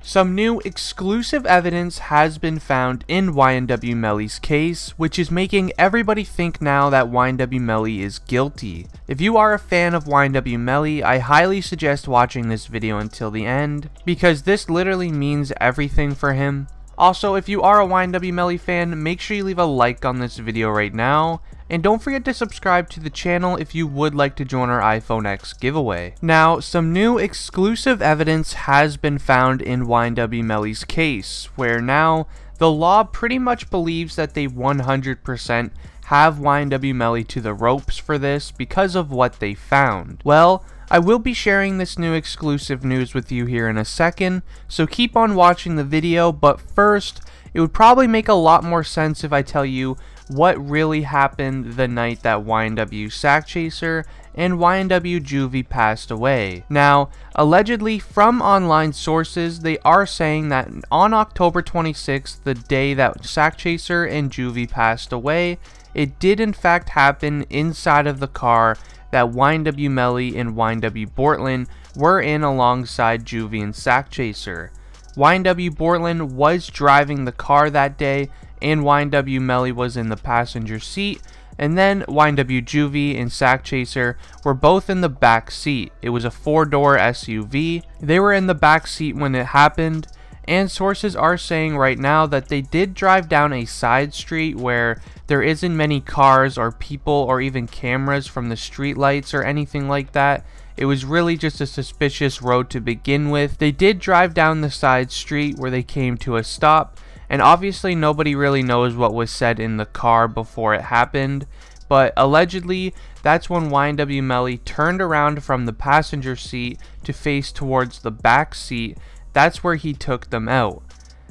Some new exclusive evidence has been found in YNW Melly's case, which is making everybody think now that YNW Melly is guilty. If you are a fan of YNW Melly, I highly suggest watching this video until the end, because this literally means everything for him. Also, if you are a YNW Melly fan, make sure you leave a like on this video right now, and don't forget to subscribe to the channel if you would like to join our iPhone X giveaway. Now, some new exclusive evidence has been found in YNW Melly's case, where now the law pretty much believes that they 100% have YNW Melly to the ropes for this because of what they found. Well, I will be sharing this new exclusive news with you here in a second, so keep on watching the video, but first, it would probably make a lot more sense if I tell you what really happened the night that YNW Sakchaser and YNW Juvy passed away. Now, allegedly from online sources, they are saying that on October 26th, the day that Sakchaser and Juvy passed away, it did in fact happen inside of the car that YNW Melly and YNW Portland were in alongside Juvy and Sakchaser. YNW Portland was driving the car that day, and YNW Melly was in the passenger seat, and then YNW Juvy and Sakchaser were both in the back seat. It was a 4-door SUV. They were in the back seat when it happened, and sources are saying right now that they did drive down a side street where there isn't many cars or people or even cameras from the street lights or anything like that. It was really just a suspicious road to begin with. They did drive down the side street where they came to a stop, and obviously nobody really knows what was said in the car before it happened, but allegedly that's when YNW Melly turned around from the passenger seat to face towards the back seat. That's where he took them out.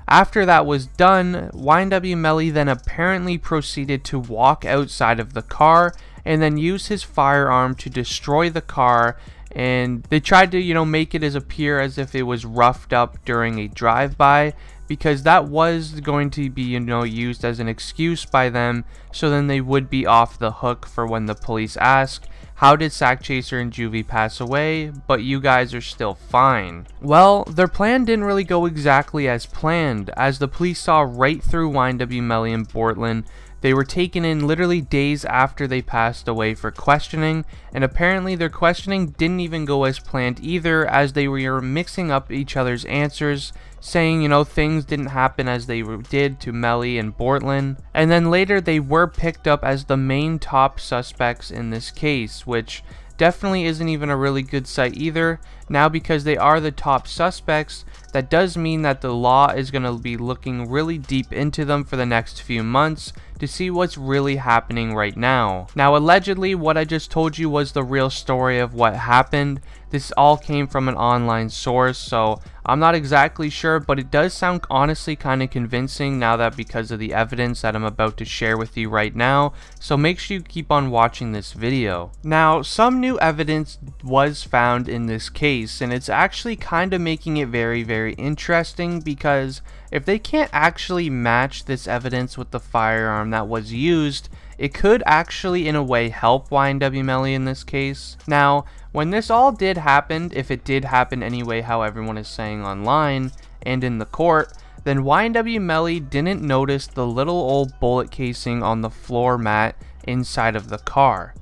After that was done, YNW Melly then apparently proceeded to walk outside of the car and then use his firearm to destroy the car, and they tried to, make it appear as if it was roughed up during a drive-by, because that was going to be, used as an excuse by them, so then they would be off the hook for when the police ask, how did Sakchaser and Juvy pass away, but you guys are still fine? Well, their plan didn't really go exactly as planned, as the police saw right through YNW Melly and Portland. They were taken in literally days after they passed away for questioning, and apparently their questioning didn't even go as planned either, as they were mixing up each other's answers, saying, things didn't happen as they did to Melly and Portland. And then later they were picked up as the main top suspects in this case, which definitely isn't even a really good sight either. Now, because they are the top suspects, that does mean that the law is going to be looking really deep into them for the next few months to see what's really happening right now. Now, allegedly, what I just told you was the real story of what happened. This all came from an online source, so I'm not exactly sure, but it does sound honestly kind of convincing now that because of the evidence that I'm about to share with you right now, so make sure you keep on watching this video. Now, some new evidence was found in this case, and it's actually kind of making it very, very interesting, because if they can't actually match this evidence with the firearm that was used, it could actually in a way help YNW Melly in this case. Now, when this all did happen, if it did happen anyway how everyone is saying online and in the court, then YNW Melly didn't notice the little old bullet casing on the floor mat inside of the car.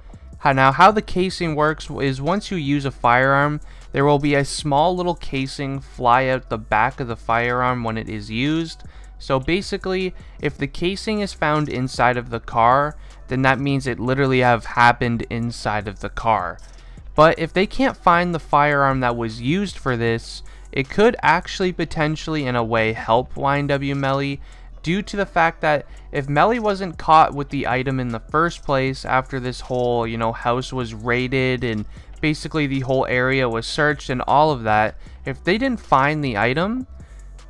Now, how the casing works is once you use a firearm, there will be a small little casing fly out the back of the firearm when it is used. So basically, if the casing is found inside of the car, then that means it literally have happened inside of the car. But if they can't find the firearm that was used for this, it could actually potentially in a way help YNW Melly, due to the fact that if Melly wasn't caught with the item in the first place after this whole, house was raided and basically the whole area was searched and all of that, if they didn't find the item,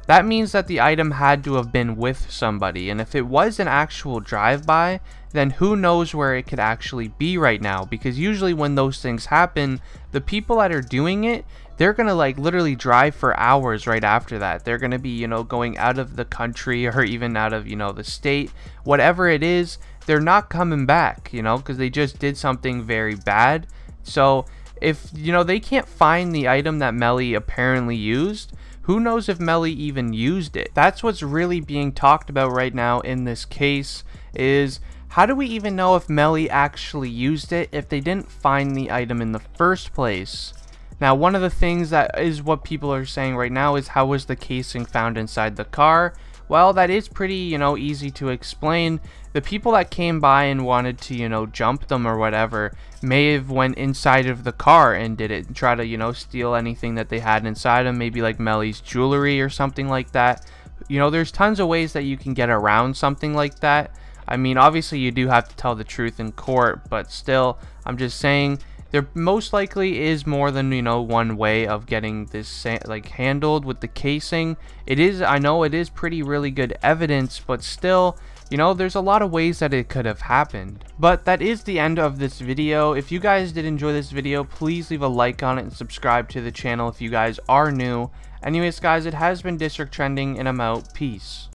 that means that the item had to have been with somebody, and if it was an actual drive-by, then who knows where it could actually be right now, because usually when those things happen, the people that are doing it, they're gonna literally drive for hours right after that. They're gonna be, going out of the country or even out of, the state, whatever it is, they're not coming back, because they just did something very bad. So if, they can't find the item that Melly apparently used, who knows if Melly even used it? That's what's really being talked about right now in this case, is how do we even know if Melly actually used it if they didn't find the item in the first place? Now, one of the things that is what people are saying right now is, how was the casing found inside the car? Well, that is pretty, easy to explain. The people that came by and wanted to, jump them or whatever, may have went inside of the car and did it, and try to, steal anything that they had inside them, maybe like Melly's jewelry or something like that. There's tons of ways that you can get around something like that. I mean, obviously you do have to tell the truth in court, but still, I'm just saying, there most likely is more than, one way of getting this, handled with the casing. I know it is really good evidence, but still, there's a lot of ways that it could have happened. But that is the end of this video. If you guys did enjoy this video, please leave a like on it and subscribe to the channel if you guys are new. Anyways, guys, it has been District Trending, and I'm out. Peace.